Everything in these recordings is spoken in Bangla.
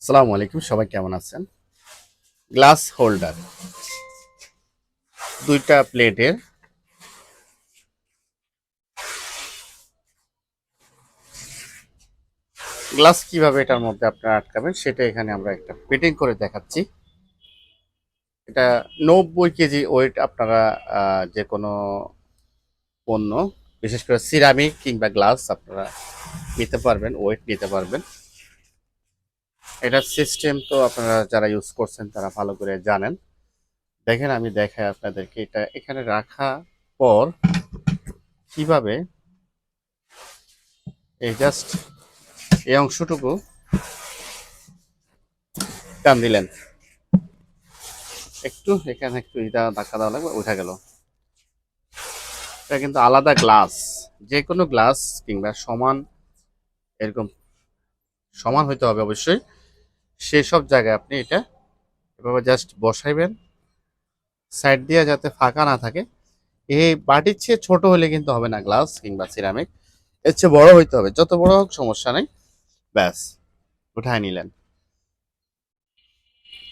আসসালামু আলাইকুম, সবাই কেমন আছেন? গ্লাস হোল্ডার, দুইটা প্লেটের গ্লাস কিভাবে এটার মধ্যে আপনারা আটকাবেন সেটা এখানে আমরা একটা ফিটিং করে দেখাচ্ছি। এটা 90 কেজি ওয়েট। আপনারা যে কোনো পণ্য, বিশেষ করে সিরামিক কিংবা গ্লাস আপনারা নিতে পারবেন, ওয়েট নিতে পারবেন। এটার সিস্টেম তো আপনারা যারা ইউজ করছেন তারা ভালো করে জানেন। দেখেন, আমি দেখাই আপনাদেরকে। এটা এখানে রাখা পর কিভাবে এই জাস্ট এই অংশটুকু টান দিলেন, একটু এখানে একটু ধাক্কা দেওয়া লাগবে, উঠে গেল। এটা কিন্তু আলাদা গ্লাস, যে কোনো গ্লাস কিংবা সমান, এরকম সমান হইতে হবে অবশ্যই। সেসব জায়গায় আপনি এটা এভাবে জাস্ট বসাইবেন, সাইড দিয়ে যাতে ফাঁকা না থাকে। এই বাটির চেয়ে ছোট হলে কিন্তু হবে না গ্লাস কিংবা সিরামিক, এর চেয়ে বড় হইতে হবে। যত বড় হোক সমস্যা নেই, ব্যাস উঠায় নিলেন।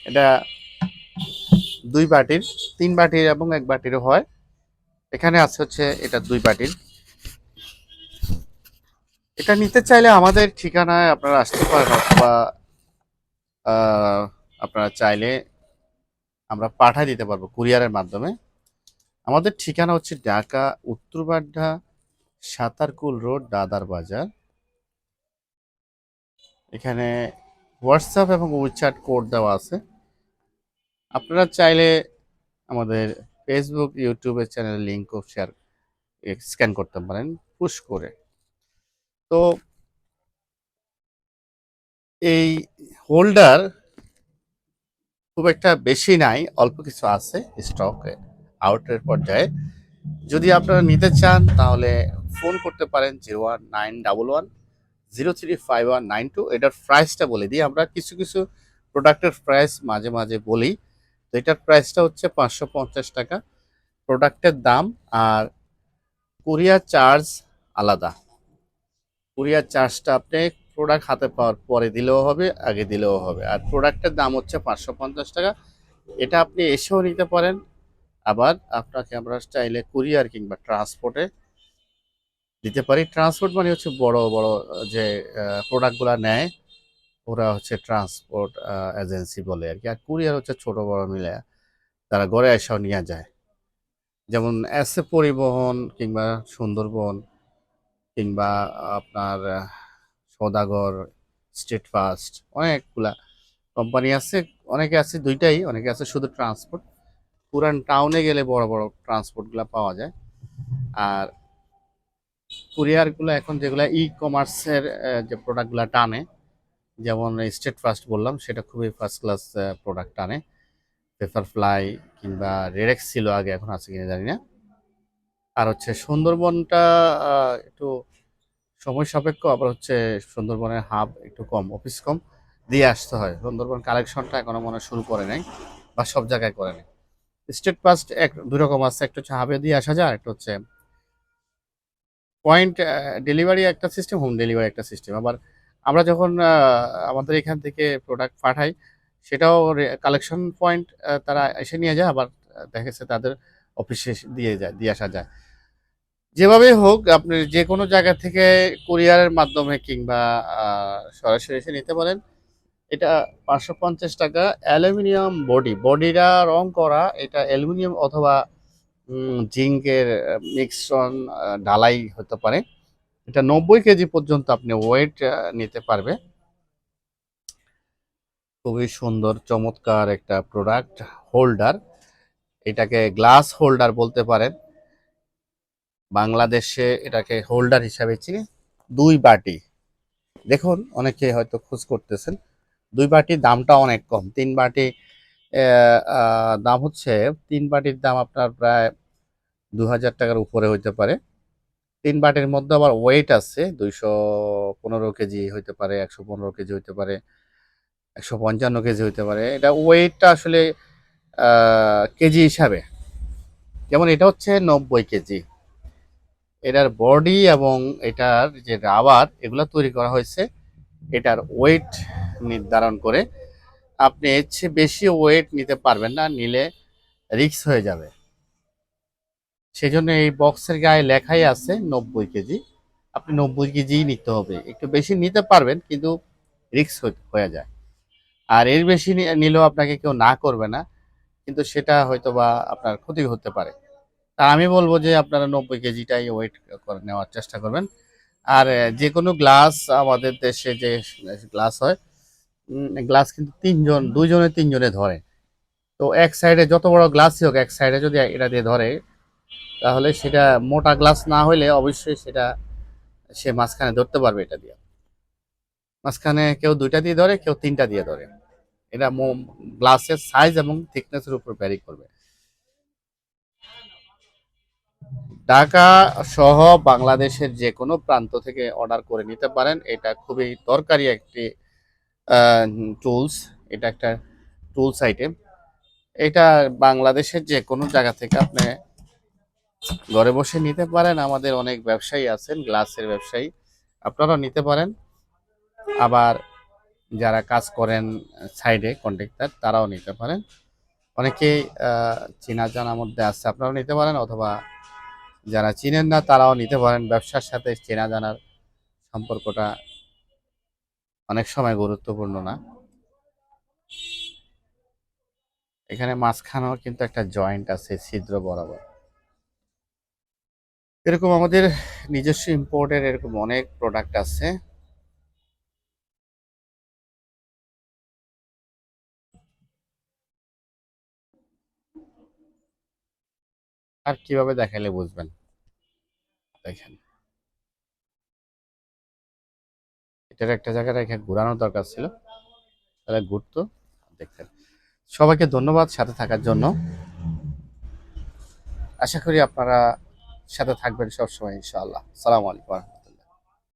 এটা 2 বাটির, 3 বাটির এবং 1 বাটিরও হয়। এখানে আছে হচ্ছে এটা 2 বাটির। এটা নিতে চাইলে আমাদের ঠিকানায় আপনারা আসতে পারেন, অথবা আহ, আপনারা চাইলে আমরা পাঠিয়ে দিতে পারবো কুরিয়ারের মাধ্যমে। আমাদের ঠিকানা হচ্ছে ঢাকা উত্তরবাড্ডা, সাতারকুল রোড, দাদার বাজার। এখানে হোয়াটসঅ্যাপ এবং উইচ্যাট কোড দেওয়া আছে। আপনারা চাইলে আমাদের ফেসবুক, ইউটিউবের চ্যানেল লিঙ্কও স্ক্যান করতে পারেন পুশ করে। তো এই হোল্ডার খুব একটা বেশি নাই, অল্প কিছু আছে স্টকে, আউটের পর্যায়ে। যদি আপনারা নিতে চান তাহলে ফোন করতে পারেন 019110359192। এটার প্রাইসটা বলে দিই, আমরা কিছু কিছু প্রোডাক্টের প্রাইস মাঝে মাঝে বলি। তো এটার প্রাইসটা হচ্ছে 550 টাকা প্রোডাক্টের দাম। আর কুরিয়ার চার্জ আলাদা। কুরিয়ার চার্জটা আপনি প্রোডাক্ট হাতে পাওয়ার পরে দিলেও হবে, আগে দিলেও হবে। আর প্রোডাক্টের দাম হচ্ছে 550 টাকা। এটা আপনি এসেও নিতে পারেন, আবার আপনাকে আমরা চাইলে কুরিয়ার কিংবা ট্রান্সপোর্টে দিতে পারি। ট্রান্সপোর্ট মানে হচ্ছে বড় বড় যে প্রোডাক্টগুলো নেয়, ওরা হচ্ছে ট্রান্সপোর্ট এজেন্সি বলে আর কি। আর কুরিয়ার হচ্ছে ছোট বড় মিলে তারা ঘরে এসেও নিয়ে যায়। যেমন এসএ পরিবহন কিংবা সুন্দরবন কিংবা আপনার সওদাগর, স্টেট ফাস্ট, অনেকগুলা কোম্পানি আছে। অনেকে আছে দুইটাই, অনেকে আছে শুধু ট্রান্সপোর্ট। পুরান টাউনে গেলে বড় বড় ট্রান্সপোর্টগুলো পাওয়া যায়। আর কুরিয়ারগুলো এখন যেগুলো ই কমার্সের যে প্রোডাক্টগুলো টানে, যেমন স্টেট ফাস্ট বললাম, সেটা খুবই ফার্স্ট ক্লাস প্রোডাক্ট টানে। পেপার ফ্লাই কিংবা রেডেক্স ছিল আগে, এখন আছে কিনা জানি না। আর হচ্ছে সুন্দরবনটা একটু সময় সাপেক্ষ, আবার হচ্ছে সুন্দরবনের হাব একটু কম, অফিস কম, দিয়ে আসতে হয়। সুন্দরবন কালেকশনটা এখনো মনে হয় শুরু করে নাই, বা সব জায়গায় করে নাই। স্টেট ফাস্ট দুই রকম আছে, একটা হচ্ছে হাবে দিয়ে আসা যায়, একটা হচ্ছে পয়েন্ট ডেলিভারি একটা সিস্টেম, হোম ডেলিভারি একটা সিস্টেম। আবার আমরা যখন আমাদের এখান থেকে প্রোডাক্ট পাঠাই, সেটাও কালেকশন পয়েন্ট তারা এসে নিয়ে যায়, আবার দেখা যাচ্ছে তাদের অফিসে দিয়ে আসা যায়। যেভাবে হোক আপনি যে কোনো জায়গা থেকে কুরিয়ারের মাধ্যমে কিংবা সরাসরি এসে নিতে পারেন। এটা 550 টাকা। অ্যালুমিনিয়াম বডিটা রং করা, এটা অ্যালুমিনিয়াম অথবা জিঙ্কের মিক্সন ঢালাই হতে পারে। এটা 90 কেজি পর্যন্ত আপনি ওয়েট নিতে পারবে। খুবই সুন্দর চমৎকার একটা প্রোডাক্ট হোল্ডার। এটাকে গ্লাস হোল্ডার বলতে পারেন, বাংলাদেশে এটাকে হোল্ডার হিসাবে চিনি। 2 বাটি, দেখুন অনেকে হয়তো খোঁজ করতেছেন। 2 বাটির দামটা অনেক কম। 3 বাটি দাম হচ্ছে, 3 বাটির দাম আপনার প্রায় 2000 টাকার উপরে হইতে পারে। 3 বাটির মধ্যে আবার ওয়েট আছে, 215 কেজি হইতে পারে, 115 কেজি হইতে পারে, 155 কেজি হইতে পারে। এটা ওয়েটটা আসলে কেজি হিসাবে। যেমন এটা হচ্ছে 90 কেজি। এটার বডি এবং এটার যে রাবার, এগুলো তৈরি করা হয়েছে এটার ওয়েট নির্ধারণ করে আপনি এর চেয়ে বেশি ওয়েট নিতে পারবেন না, নিলে রিস্ক হয়ে যাবে। সেজন্য এই বক্সের গায়ে লেখাই আছে 90 কেজি। আপনি 90 কেজিই নিতে হবে। একটু বেশি নিতে পারবেন কিন্তু রিস্ক হয়ে যায়। আর এর বেশি নিলেও আপনাকে কেউ না করবে না, কিন্তু সেটা হয়তোবা আপনার ক্ষতি হতে পারে। তা আমি বলবো যে আপনারা 90 কেজিটাই ওয়েট করে নেওয়ার চেষ্টা করবেন। আর যে কোনো গ্লাস, আমাদের দেশে যে গ্লাস হয়, গ্লাস কিন্তু তিনজন, দুইজনে তিনজনে ধরে। তো এক সাইডে যত বড় গ্লাসই হোক, এক সাইডে যদি এটা দিয়ে ধরে, তাহলে সেটা মোটা গ্লাস না হইলে অবশ্যই সেটা সে মাঝখানে ধরতে পারবে এটা দিয়ে। মাঝখানে কেউ 2টা দিয়ে ধরে, কেউ 3টা দিয়ে ধরে। এটা গ্লাসের সাইজ এবং থিকনেসের উপর ভ্যারি করবে। ঢাকা সহ বাংলাদেশের যে কোনো প্রান্ত থেকে অর্ডার করে নিতে পারেন। এটা খুবই দরকারি একটি টুলস। এটা একটা টুলস আইটেম। এটা বাংলাদেশের যে কোনো জায়গা থেকে আপনি ঘরে বসে নিতে পারেন। আমাদের অনেক ব্যবসায়ী আছেন, গ্লাসের ব্যবসায়ী, আপনারাও নিতে পারেন। আবার যারা কাজ করেন সাইডে কন্ট্রাক্টর, তারাও নিতে পারেন। অনেকেই চেনা জানার মধ্যে আছে, আপনারাও নিতে পারেন, অথবা যারা চিনেন না তারাও নিতে পারেন। ব্যবসার সাথে চেনা জানার সম্পর্কটা অনেক সময় গুরুত্বপূর্ণ না। এখানে মাঝখানেও কিন্তু একটা জয়েন্ট আছে ছিদ্র বরাবর। এরকম আমাদের নিজস্ব ইম্পোর্টের এরকম অনেক প্রোডাক্ট আছে। আর কিভাবে দেখাইলে বুঝবেন? দেখেন, এটার একটা জায়গায় রেখে ঘোরানোর দরকার ছিল, তাহলে ঘুরতো, দেখতেন। সবাইকে ধন্যবাদ সাথে থাকার জন্য। আশা করি আপনারা সাথে থাকবেন সবসময়, ইনশাআল্লাহ। সালামু আলাইকুম।